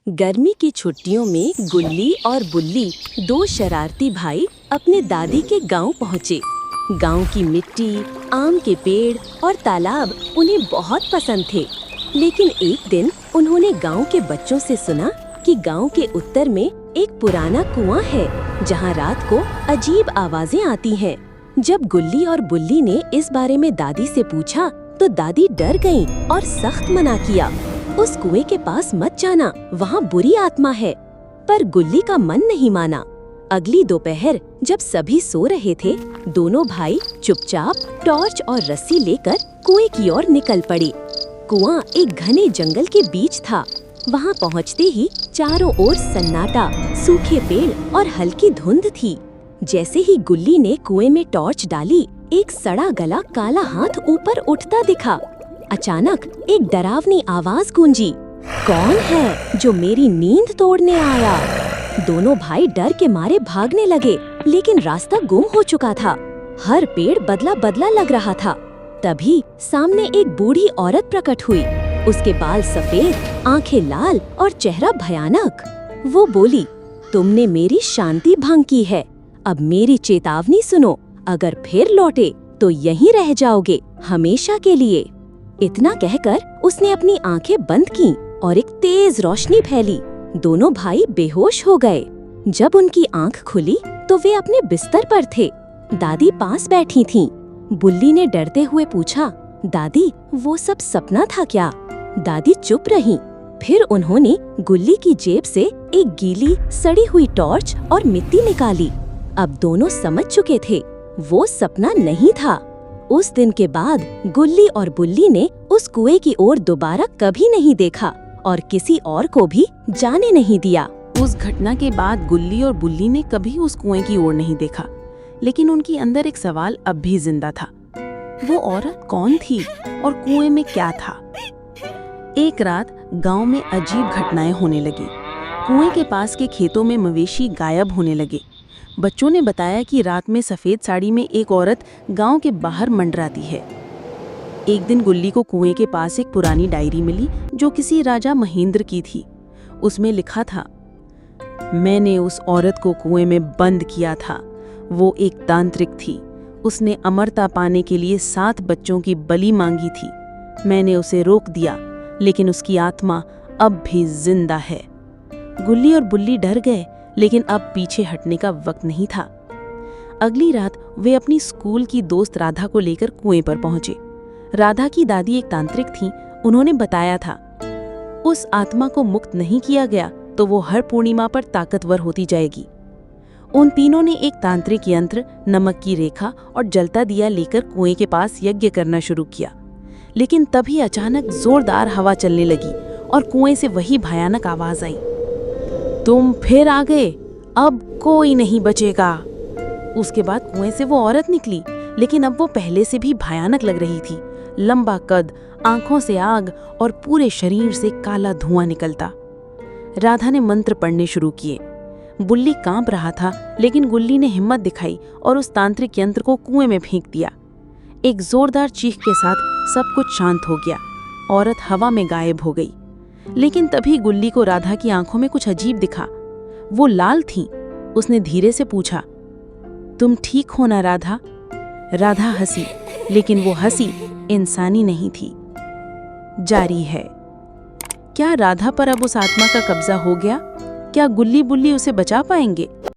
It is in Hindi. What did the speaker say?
गर्मी की छुट्टियों में गुल्ली और बुल्ली दो शरारती भाई अपने दादी के गांव पहुँचे। गांव की मिट्टी, आम के पेड़ और तालाब उन्हें बहुत पसंद थे। लेकिन एक दिन उन्होंने गांव के बच्चों से सुना कि गांव के उत्तर में एक पुराना कुआं है जहां रात को अजीब आवाजें आती हैं। जब गुल्ली और बुल्ली ने इस बारे में दादी से पूछा तो दादी डर गईं और सख्त मना किया। उस कुएं के पास मत जाना, वहाँ बुरी आत्मा है। पर गुल्ली का मन नहीं माना। अगली दोपहर जब सभी सो रहे थे, दोनों भाई चुपचाप टॉर्च और रस्सी लेकर कुएं की ओर निकल पड़े। कुआं एक घने जंगल के बीच था। वहाँ पहुँचते ही चारों ओर सन्नाटा, सूखे पेड़ और हल्की धुंध थी। जैसे ही गुल्ली ने कुएं में टॉर्च डाली, एक सड़ा गला काला हाथ ऊपर उठता दिखा। अचानक एक डरावनी आवाज गूंजी, कौन है जो मेरी नींद तोड़ने आया? दोनों भाई डर के मारे भागने लगे, लेकिन रास्ता गुम हो चुका था। हर पेड़ बदला बदला लग रहा था। तभी सामने एक बूढ़ी औरत प्रकट हुई। उसके बाल सफेद, आंखें लाल और चेहरा भयानक। वो बोली, तुमने मेरी शांति भंग की है। अब मेरी चेतावनी सुनो, अगर फिर लौटे तो यहीं रह जाओगे हमेशा के लिए। इतना कहकर उसने अपनी आंखें बंद की और एक तेज रोशनी फैली। दोनों भाई बेहोश हो गए। जब उनकी आंख खुली तो वे अपने बिस्तर पर थे। दादी पास बैठी थीं। बुल्ली ने डरते हुए पूछा, दादी वो सब सपना था क्या? दादी चुप रहीं। फिर उन्होंने गुल्ली की जेब से एक गीली सड़ी हुई टॉर्च और मिट्टी निकाली। अब दोनों समझ चुके थे, वो सपना नहीं था। उस दिन के बाद गुल्ली और बुल्ली ने उस कुएं की ओर दोबारा कभी नहीं देखा और किसी और को भी जाने नहीं दिया। उस घटना के बाद गुल्ली और बुल्ली ने कभी उस कुएं की ओर नहीं देखा, लेकिन उनके अंदर एक सवाल अब भी जिंदा था। वो औरत कौन थी और कुएं में क्या था? एक रात गांव में अजीब घटनाएं होने लगी। कुएं के पास के खेतों में मवेशी गायब होने लगे। बच्चों ने बताया कि रात में सफेद साड़ी में एक औरत गांव के बाहर मंडराती है। एक दिन गुल्ली को कुएं के पास एक पुरानी डायरी मिली जो किसी राजा महेंद्र की थी। उसमें लिखा था, मैंने उस औरत को कुएं में बंद किया था। वो एक तांत्रिक थी। उसने अमरता पाने के लिए 7 बच्चों की बलि मांगी थी। मैंने उसे रोक दिया, लेकिन उसकी आत्मा अब भी जिंदा है। गुल्ली और बुल्ली डर गए, लेकिन अब पीछे हटने का वक्त नहीं था। अगली रात वे अपनी स्कूल की दोस्त राधा को लेकर कुएं पर पहुंचे। राधा की दादी एक तांत्रिक थीं। उन्होंने बताया था, उस आत्मा को मुक्त नहीं किया गया तो वो हर पूर्णिमा पर ताकतवर होती जाएगी। उन तीनों ने एक तांत्रिक यंत्र, नमक की रेखा और जलता दिया लेकर कुएं के पास यज्ञ करना शुरू किया। लेकिन तभी अचानक जोरदार हवा चलने लगी और कुएं से वही भयानक आवाज आई, तुम फिर आ गए, अब कोई नहीं बचेगा। उसके बाद कुएं से वो औरत निकली, लेकिन अब वो पहले से भी भयानक लग रही थी। लंबा कद, आंखों से आग और पूरे शरीर से काला धुआं निकलता। राधा ने मंत्र पढ़ने शुरू किए। बुल्ली कांप रहा था, लेकिन गुल्ली ने हिम्मत दिखाई और उस तांत्रिक यंत्र को कुएं में फेंक दिया। एक जोरदार चीख के साथ सब कुछ शांत हो गया। औरत हवा में गायब हो गई। लेकिन तभी गुल्ली को राधा की आंखों में कुछ अजीब दिखा। वो लाल थीं। उसने धीरे से पूछा, तुम ठीक हो ना राधा? राधा हंसी, लेकिन वो हंसी इंसानी नहीं थी। जारी है। क्या राधा पर अब उस आत्मा का कब्जा हो गया? क्या गुल्ली बुल्ली उसे बचा पाएंगे?